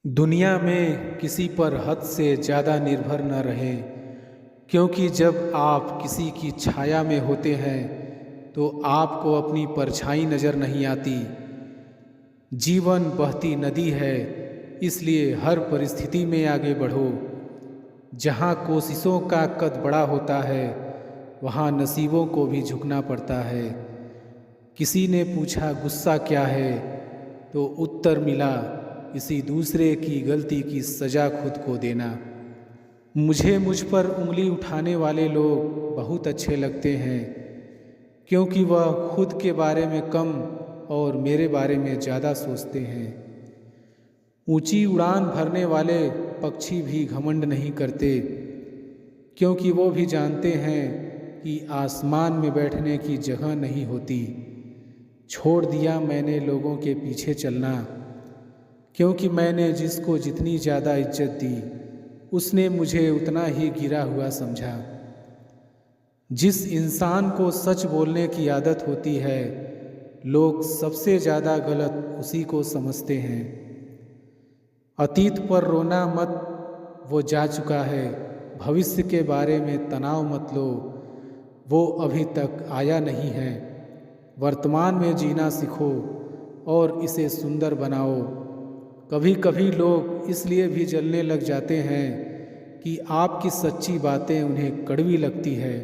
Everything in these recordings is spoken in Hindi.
दुनिया में किसी पर हद से ज़्यादा निर्भर न रहें, क्योंकि जब आप किसी की छाया में होते हैं तो आपको अपनी परछाई नज़र नहीं आती। जीवन बहती नदी है, इसलिए हर परिस्थिति में आगे बढ़ो। जहाँ कोशिशों का कद बड़ा होता है, वहाँ नसीबों को भी झुकना पड़ता है। किसी ने पूछा गुस्सा क्या है, तो उत्तर मिला किसी दूसरे की गलती की सज़ा खुद को देना। मुझे मुझ पर उंगली उठाने वाले लोग बहुत अच्छे लगते हैं, क्योंकि वह खुद के बारे में कम और मेरे बारे में ज़्यादा सोचते हैं। ऊंची उड़ान भरने वाले पक्षी भी घमंड नहीं करते, क्योंकि वो भी जानते हैं कि आसमान में बैठने की जगह नहीं होती। छोड़ दिया मैंने लोगों के पीछे चलना, क्योंकि मैंने जिसको जितनी ज़्यादा इज्जत दी, उसने मुझे उतना ही गिरा हुआ समझा। जिस इंसान को सच बोलने की आदत होती है, लोग सबसे ज़्यादा गलत उसी को समझते हैं। अतीत पर रोना मत, वो जा चुका है। भविष्य के बारे में तनाव मत लो, वो अभी तक आया नहीं है। वर्तमान में जीना सीखो और इसे सुंदर बनाओ। कभी कभी लोग इसलिए भी जलने लग जाते हैं कि आपकी सच्ची बातें उन्हें कड़वी लगती है।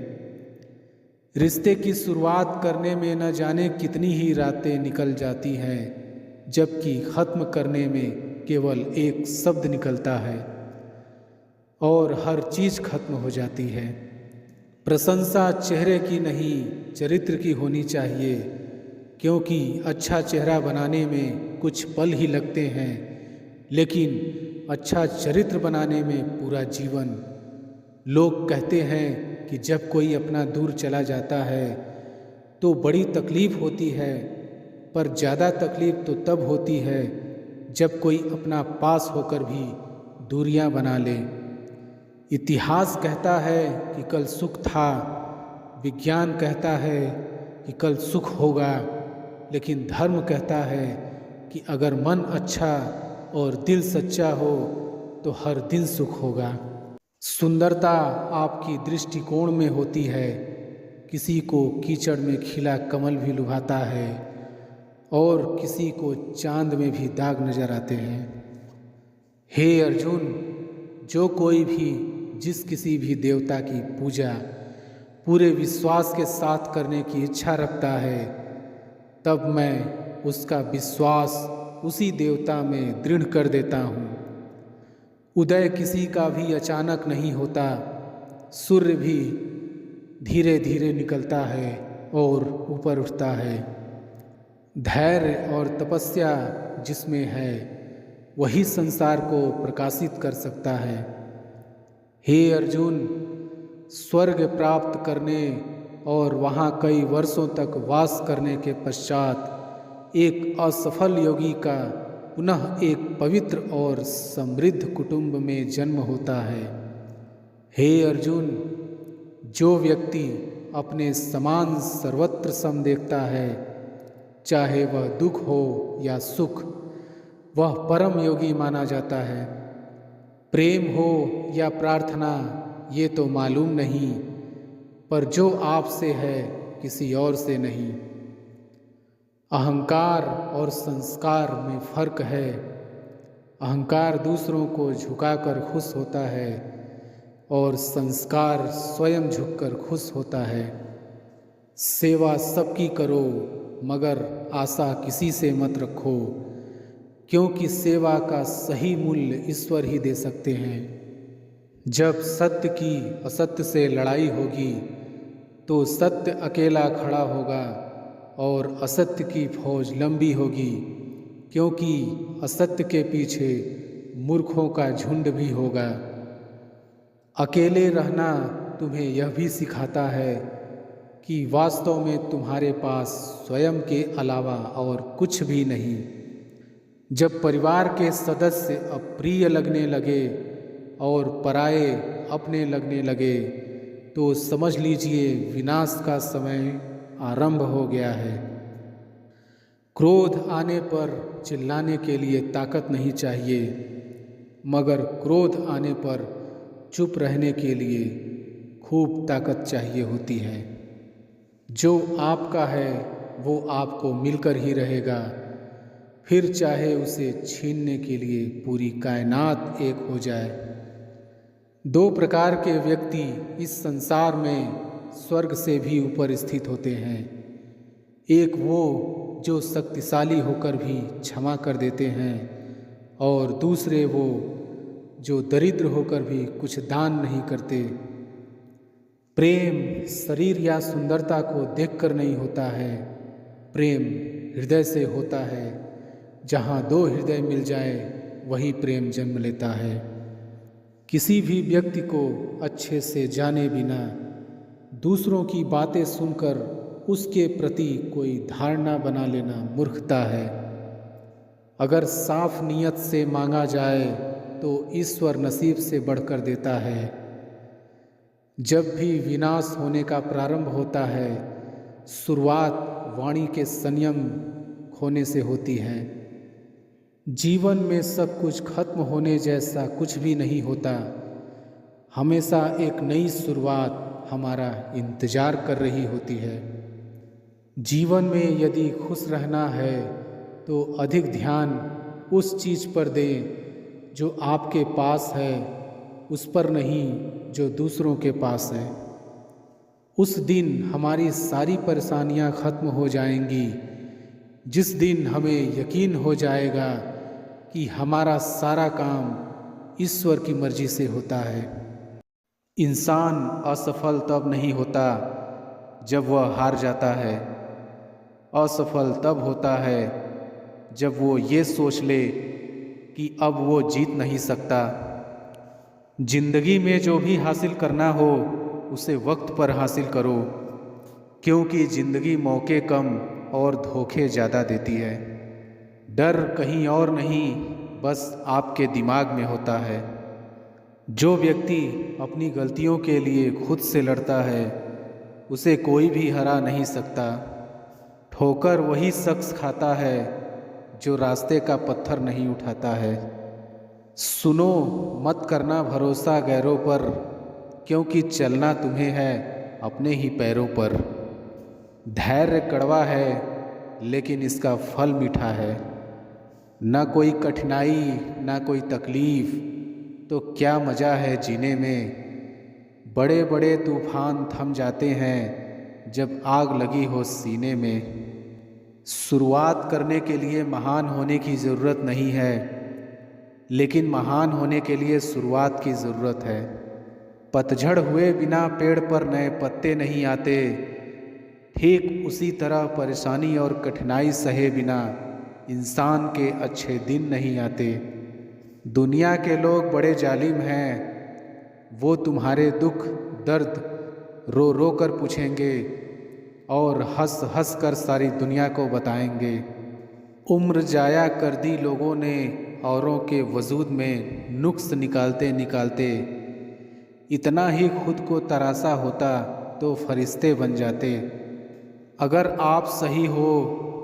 रिश्ते की शुरुआत करने में न जाने कितनी ही रातें निकल जाती हैं, जबकि ख़त्म करने में केवल एक शब्द निकलता है और हर चीज़ खत्म हो जाती है। प्रशंसा चेहरे की नहीं, चरित्र की होनी चाहिए, क्योंकि अच्छा चेहरा बनाने में कुछ पल ही लगते हैं, लेकिन अच्छा चरित्र बनाने में पूरा जीवन। लोग कहते हैं कि जब कोई अपना दूर चला जाता है तो बड़ी तकलीफ़ होती है, पर ज़्यादा तकलीफ़ तो तब होती है जब कोई अपना पास होकर भी दूरियां बना ले। इतिहास कहता है कि कल सुख था, विज्ञान कहता है कि कल सुख होगा, लेकिन धर्म कहता है कि अगर मन अच्छा और दिल सच्चा हो तो हर दिन सुख होगा। सुंदरता आपकी दृष्टिकोण में होती है। किसी को कीचड़ में खिला कमल भी लुभाता है और किसी को चांद में भी दाग नजर आते हैं। हे अर्जुन, जो कोई भी जिस किसी भी देवता की पूजा पूरे विश्वास के साथ करने की इच्छा रखता है, तब मैं उसका विश्वास उसी देवता में दृढ़ कर देता हूँ। उदय किसी का भी अचानक नहीं होता, सूर्य भी धीरे धीरे निकलता है और ऊपर उठता है। धैर्य और तपस्या जिसमें है, वही संसार को प्रकाशित कर सकता है। हे अर्जुन, स्वर्ग प्राप्त करने और वहाँ कई वर्षों तक वास करने के पश्चात एक असफल योगी का पुनः एक पवित्र और समृद्ध कुटुंब में जन्म होता है। हे अर्जुन, जो व्यक्ति अपने समान सर्वत्र सम देखता है, चाहे वह दुख हो या सुख, वह परम योगी माना जाता है। प्रेम हो या प्रार्थना ये तो मालूम नहीं, पर जो आपसे है किसी और से नहीं। अहंकार और संस्कार में फर्क है। अहंकार दूसरों को झुकाकर खुश होता है और संस्कार स्वयं झुककर खुश होता है। सेवा सबकी करो, मगर आशा किसी से मत रखो, क्योंकि सेवा का सही मूल्य ईश्वर ही दे सकते हैं। जब सत्य की असत्य से लड़ाई होगी तो सत्य अकेला खड़ा होगा और असत्य की फौज लंबी होगी, क्योंकि असत्य के पीछे मूर्खों का झुंड भी होगा। अकेले रहना तुम्हें यह भी सिखाता है कि वास्तव में तुम्हारे पास स्वयं के अलावा और कुछ भी नहीं। जब परिवार के सदस्य अप्रिय लगने लगे और पराये अपने लगने लगे, तो समझ लीजिए विनाश का समय आरंभ हो गया है। क्रोध आने पर चिल्लाने के लिए ताकत नहीं चाहिए, मगर क्रोध आने पर चुप रहने के लिए खूब ताकत चाहिए होती है। जो आपका है वो आपको मिलकर ही रहेगा, फिर चाहे उसे छीनने के लिए पूरी कायनात एक हो जाए। दो प्रकार के व्यक्ति इस संसार में स्वर्ग से भी ऊपर स्थित होते हैं। एक वो जो शक्तिशाली होकर भी क्षमा कर देते हैं, और दूसरे वो जो दरिद्र होकर भी कुछ दान नहीं करते। प्रेम शरीर या सुंदरता को देखकर नहीं होता है, प्रेम हृदय से होता है। जहाँ दो हृदय मिल जाए वही प्रेम जन्म लेता है। किसी भी व्यक्ति को अच्छे से जाने बिना दूसरों की बातें सुनकर उसके प्रति कोई धारणा बना लेना मूर्खता है। अगर साफ नियत से मांगा जाए तो ईश्वर नसीब से बढ़कर देता है। जब भी विनाश होने का प्रारंभ होता है, शुरुआत वाणी के संयम खोने से होती है। जीवन में सब कुछ खत्म होने जैसा कुछ भी नहीं होता। हमेशा एक नई शुरुआत हमारा इंतजार कर रही होती है। जीवन में यदि खुश रहना है तो अधिक ध्यान उस चीज़ पर दें जो आपके पास है, उस पर नहीं जो दूसरों के पास है। उस दिन हमारी सारी परेशानियां खत्म हो जाएंगी, जिस दिन हमें यकीन हो जाएगा कि हमारा सारा काम ईश्वर की मर्जी से होता है। इंसान असफल तब नहीं होता जब वह हार जाता है। असफल तब होता है जब वो ये सोच ले कि अब वो जीत नहीं सकता। जिंदगी में जो भी हासिल करना हो उसे वक्त पर हासिल करो, क्योंकि जिंदगी मौके कम और धोखे ज़्यादा देती है। डर कहीं और नहीं, बस आपके दिमाग में होता है। जो व्यक्ति अपनी गलतियों के लिए खुद से लड़ता है उसे कोई भी हरा नहीं सकता। ठोकर वही शख्स खाता है जो रास्ते का पत्थर नहीं उठाता है। सुनो, मत करना भरोसा गैरों पर, क्योंकि चलना तुम्हें है अपने ही पैरों पर। धैर्य कड़वा है लेकिन इसका फल मीठा है। ना कोई कठिनाई ना कोई तकलीफ तो क्या मज़ा है जीने में। बड़े बड़े तूफान थम जाते हैं जब आग लगी हो सीने में। शुरुआत करने के लिए महान होने की ज़रूरत नहीं है, लेकिन महान होने के लिए शुरुआत की ज़रूरत है। पतझड़ हुए बिना पेड़ पर नए पत्ते नहीं आते। ठीक उसी तरह परेशानी और कठिनाई सहे बिना इंसान के अच्छे दिन नहीं आते। दुनिया के लोग बड़े जालिम हैं, वो तुम्हारे दुख दर्द रो रो कर पूछेंगे और हंस हंस कर सारी दुनिया को बताएंगे। उम्र जाया कर दी लोगों ने औरों के वजूद में नुक्स निकालते निकालते। इतना ही खुद को तरासा होता तो फरिश्ते बन जाते। अगर आप सही हो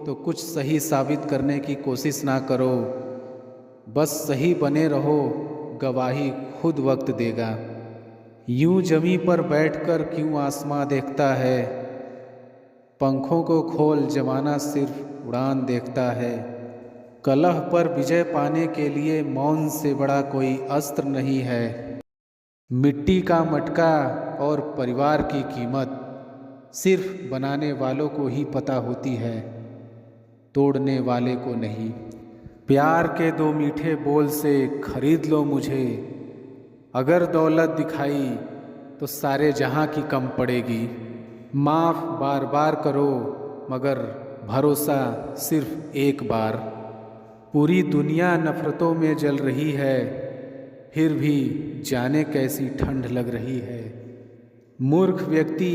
तो कुछ सही साबित करने की कोशिश ना करो, बस सही बने रहो, गवाही खुद वक्त देगा। यूं जमी पर बैठकर क्यों आसमां देखता है, पंखों को खोल जमाना सिर्फ उड़ान देखता है। कलह पर विजय पाने के लिए मौन से बड़ा कोई अस्त्र नहीं है। मिट्टी का मटका और परिवार की कीमत सिर्फ बनाने वालों को ही पता होती है, तोड़ने वाले को नहीं। प्यार के दो मीठे बोल से खरीद लो मुझे, अगर दौलत दिखाई तो सारे जहां की कम पड़ेगी। माफ़ बार बार करो मगर भरोसा सिर्फ एक बार। पूरी दुनिया नफ़रतों में जल रही है, फिर भी जाने कैसी ठंड लग रही है। मूर्ख व्यक्ति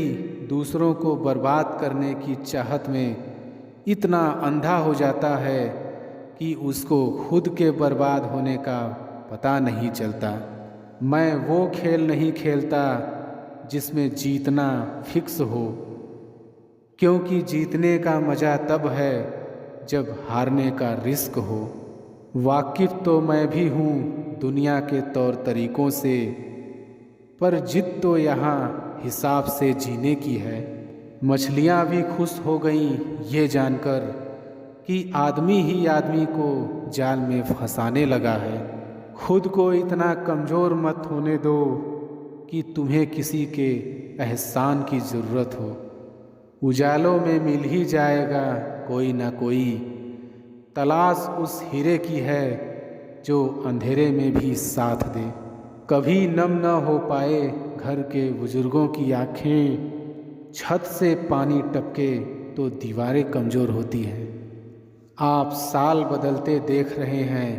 दूसरों को बर्बाद करने की चाहत में इतना अंधा हो जाता है कि उसको खुद के बर्बाद होने का पता नहीं चलता। मैं वो खेल नहीं खेलता जिसमें जीतना फिक्स हो, क्योंकि जीतने का मज़ा तब है जब हारने का रिस्क हो। वाकिफ़ तो मैं भी हूँ दुनिया के तौर तरीकों से, पर जिद तो यहाँ हिसाब से जीने की है। मछलियाँ भी खुश हो गईं ये जानकर कि आदमी ही आदमी को जाल में फंसाने लगा है। खुद को इतना कमज़ोर मत होने दो कि तुम्हें किसी के एहसान की ज़रूरत हो। उजालों में मिल ही जाएगा कोई ना कोई। तलाश उस हीरे की है जो अंधेरे में भी साथ दे। कभी नम न हो पाए घर के बुजुर्गों की आँखें, छत से पानी टपके तो दीवारें कमज़ोर होती हैं। आप साल बदलते देख रहे हैं,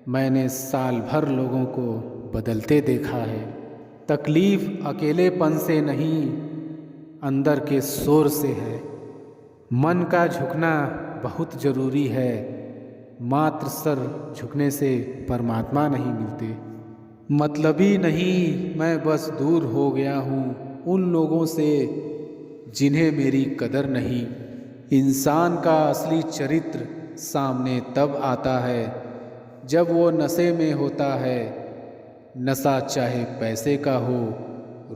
मैंने साल भर लोगों को बदलते देखा है। तकलीफ़ अकेलेपन से नहीं, अंदर के शोर से है। मन का झुकना बहुत ज़रूरी है, मात्र सर झुकने से परमात्मा नहीं मिलते। मतलबी नहीं, मैं बस दूर हो गया हूँ उन लोगों से जिन्हें मेरी कदर नहीं। इंसान का असली चरित्र सामने तब आता है जब वो नशे में होता है। नशा चाहे पैसे का हो,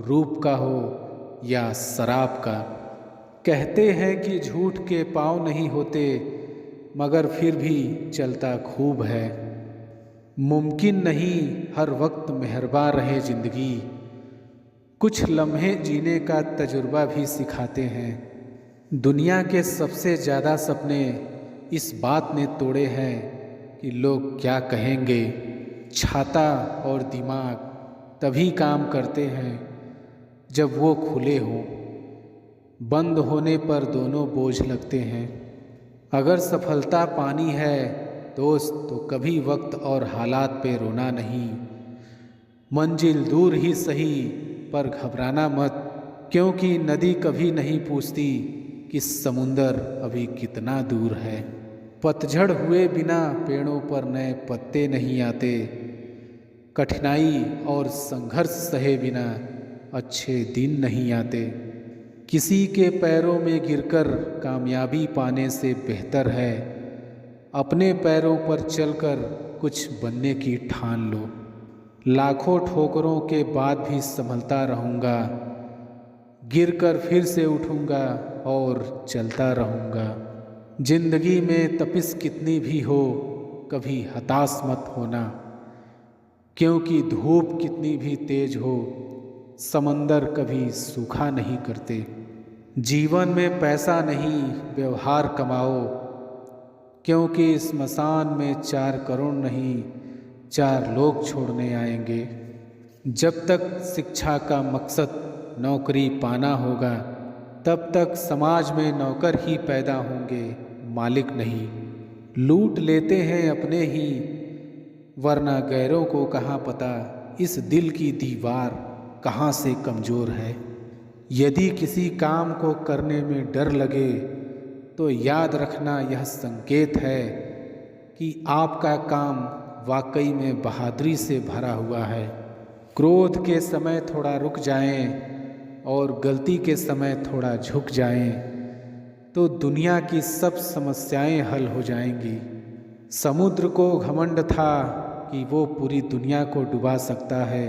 रूप का हो या शराब का। कहते हैं कि झूठ के पाँव नहीं होते, मगर फिर भी चलता खूब है। मुमकिन नहीं हर वक्त मेहरबान रहे ज़िंदगी, कुछ लम्हे जीने का तजुर्बा भी सिखाते हैं। दुनिया के सबसे ज़्यादा सपने इस बात ने तोड़े हैं कि लोग क्या कहेंगे। छाता और दिमाग तभी काम करते हैं जब वो खुले हों, बंद होने पर दोनों बोझ लगते हैं। अगर सफलता पानी है दोस्त, तो कभी वक्त और हालात पे रोना नहीं। मंजिल दूर ही सही पर घबराना मत, क्योंकि नदी कभी नहीं पूछती कि समुंदर अभी कितना दूर है। पतझड़ हुए बिना पेड़ों पर नए पत्ते नहीं आते। कठिनाई और संघर्ष सहे बिना अच्छे दिन नहीं आते। किसी के पैरों में गिरकर कामयाबी पाने से बेहतर है अपने पैरों पर चलकर कुछ बनने की ठान लो। लाखों ठोकरों के बाद भी संभलता रहूँगा, गिरकर फिर से उठूँगा और चलता रहूँगा। जिंदगी में तपिश कितनी भी हो, कभी हताश मत होना, क्योंकि धूप कितनी भी तेज हो, समंदर कभी सूखा नहीं करते। जीवन में पैसा नहीं, व्यवहार कमाओ, क्योंकि स्मशान में 4 करोड़ नहीं 4 लोग छोड़ने आएंगे। जब तक शिक्षा का मकसद नौकरी पाना होगा, तब तक समाज में नौकर ही पैदा होंगे, मालिक नहीं। लूट लेते हैं अपने ही, वरना गैरों को कहाँ पता इस दिल की दीवार कहाँ से कमज़ोर है। यदि किसी काम को करने में डर लगे तो याद रखना यह संकेत है कि आपका काम वाकई में बहादुरी से भरा हुआ है। क्रोध के समय थोड़ा रुक जाएं और गलती के समय थोड़ा झुक जाएं, तो दुनिया की सब समस्याएं हल हो जाएंगी। समुद्र को घमंड था कि वो पूरी दुनिया को डुबा सकता है।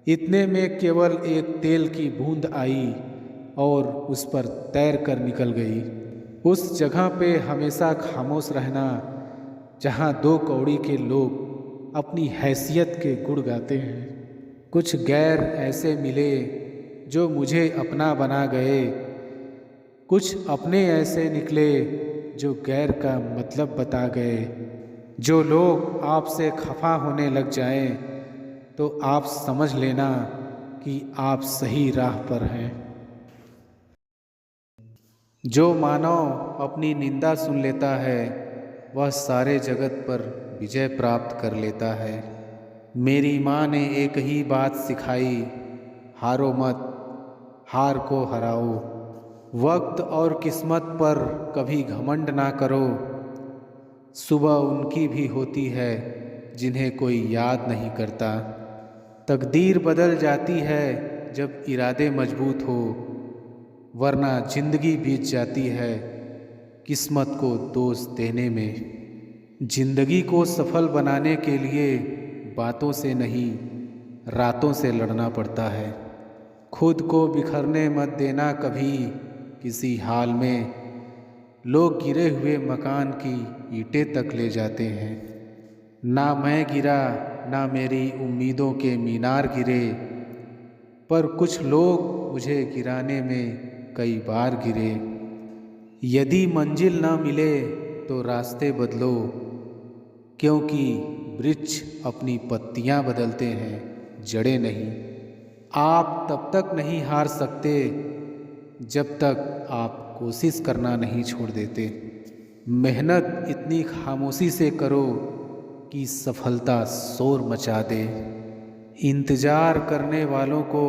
इतने में केवल एक तेल की बूंद आई और उस पर तैर कर निकल गई। उस जगह पे हमेशा खामोश रहना जहाँ 2 कौड़ी के लोग अपनी हैसियत के गुण गाते हैं। कुछ गैर ऐसे मिले जो मुझे अपना बना गए, कुछ अपने ऐसे निकले जो गैर का मतलब बता गए। जो लोग आपसे खफा होने लग जाएं, तो आप समझ लेना कि आप सही राह पर हैं। जो मानव अपनी निंदा सुन लेता है, वह सारे जगत पर विजय प्राप्त कर लेता है। मेरी माँ ने एक ही बात सिखाई, हारो मत, हार को हराओ। वक्त और किस्मत पर कभी घमंड ना करो। सुबह उनकी भी होती है जिन्हें कोई याद नहीं करता। तकदीर बदल जाती है जब इरादे मजबूत हो, वरना जिंदगी बीत जाती है किस्मत को दोष देने में। जिंदगी को सफल बनाने के लिए बातों से नहीं, रातों से लड़ना पड़ता है। खुद को बिखरने मत देना कभी किसी हाल में। लोग गिरे हुए मकान की ईंटें तक ले जाते हैं। ना मैं गिरा, ना मेरी उम्मीदों के मीनार गिरे, पर कुछ लोग मुझे गिराने में कई बार गिरे। यदि मंजिल ना मिले तो रास्ते बदलो, क्योंकि वृक्ष अपनी पत्तियां बदलते हैं, जड़ें नहीं। आप तब तक नहीं हार सकते जब तक आप कोशिश करना नहीं छोड़ देते। मेहनत इतनी खामोशी से करो कि सफलता शोर मचा दे। इंतज़ार करने वालों को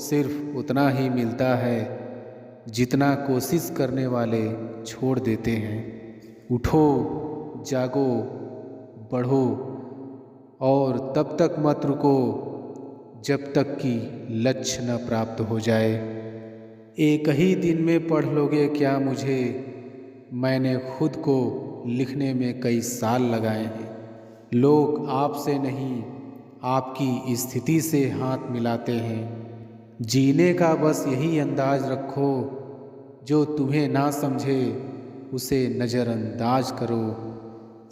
सिर्फ उतना ही मिलता है जितना कोशिश करने वाले छोड़ देते हैं। उठो, जागो, बढ़ो और तब तक मत रुको जब तक कि लक्ष्य न प्राप्त हो जाए। एक ही दिन में पढ़ लोगे क्या मुझे? मैंने खुद को लिखने में कई साल लगाए हैं। लोग आपसे नहीं, आपकी स्थिति से हाथ मिलाते हैं। जीने का बस यही अंदाज रखो, जो तुम्हें ना समझे उसे नज़रअंदाज करो।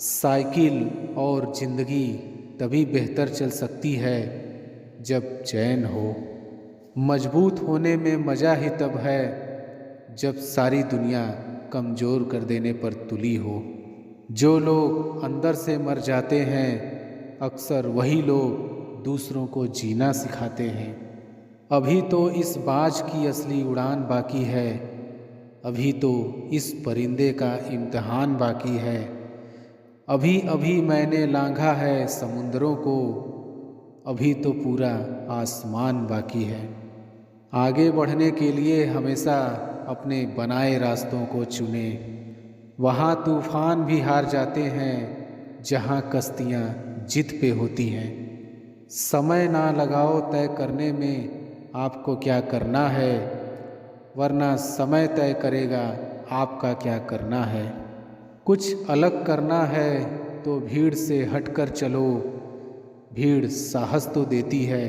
साइकिल और ज़िंदगी तभी बेहतर चल सकती है जब चैन हो। मजबूत होने में मज़ा ही तब है जब सारी दुनिया कमज़ोर कर देने पर तुली हो। जो लोग अंदर से मर जाते हैं, अक्सर वही लोग दूसरों को जीना सिखाते हैं। अभी तो इस बाज की असली उड़ान बाकी है, अभी तो इस परिंदे का इम्तिहान बाकी है। अभी अभी मैंने लांघा है समुंदरों को, अभी तो पूरा आसमान बाकी है। आगे बढ़ने के लिए हमेशा अपने बनाए रास्तों को चुने। वहाँ तूफान भी हार जाते हैं जहाँ कश्तियाँ जिद पे होती हैं। समय ना लगाओ तय करने में आपको क्या करना है, वरना समय तय करेगा आपका क्या करना है। कुछ अलग करना है तो भीड़ से हटकर चलो। भीड़ साहस तो देती है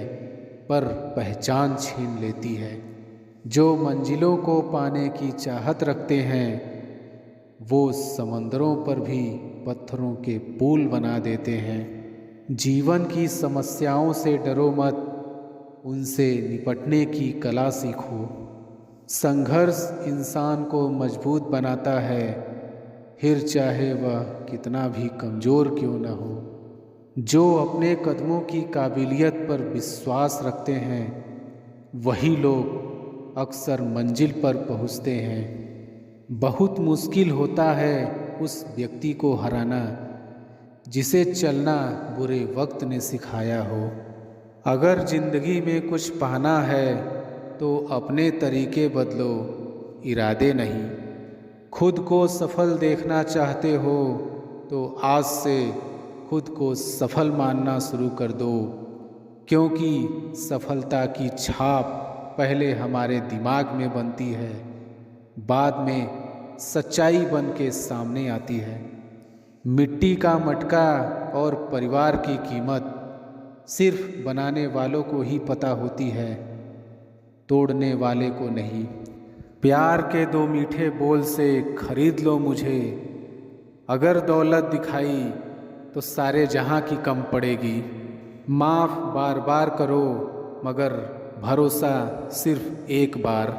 पर पहचान छीन लेती है। जो मंजिलों को पाने की चाहत रखते हैं वो समंदरों पर भी पत्थरों के पुल बना देते हैं। जीवन की समस्याओं से डरो मत, उनसे निपटने की कला सीखो। संघर्ष इंसान को मजबूत बनाता है, फिर चाहे वह कितना भी कमज़ोर क्यों न हो। जो अपने कदमों की काबिलियत पर विश्वास रखते हैं वही लोग अक्सर मंजिल पर पहुंचते हैं। बहुत मुश्किल होता है उस व्यक्ति को हराना जिसे चलना बुरे वक्त ने सिखाया हो। अगर ज़िंदगी में कुछ पाना है तो अपने तरीके बदलो, इरादे नहीं। खुद को सफल देखना चाहते हो तो आज से खुद को सफल मानना शुरू कर दो, क्योंकि सफलता की छाप पहले हमारे दिमाग में बनती है, बाद में सच्चाई बन के सामने आती है। मिट्टी का मटका और परिवार की कीमत सिर्फ बनाने वालों को ही पता होती है, तोड़ने वाले को नहीं। प्यार के 2 मीठे बोल से खरीद लो मुझे। अगर दौलत दिखाई तो सारे जहां की कम पड़ेगी। माफ़ बार बार करो मगर भरोसा सिर्फ एक बार।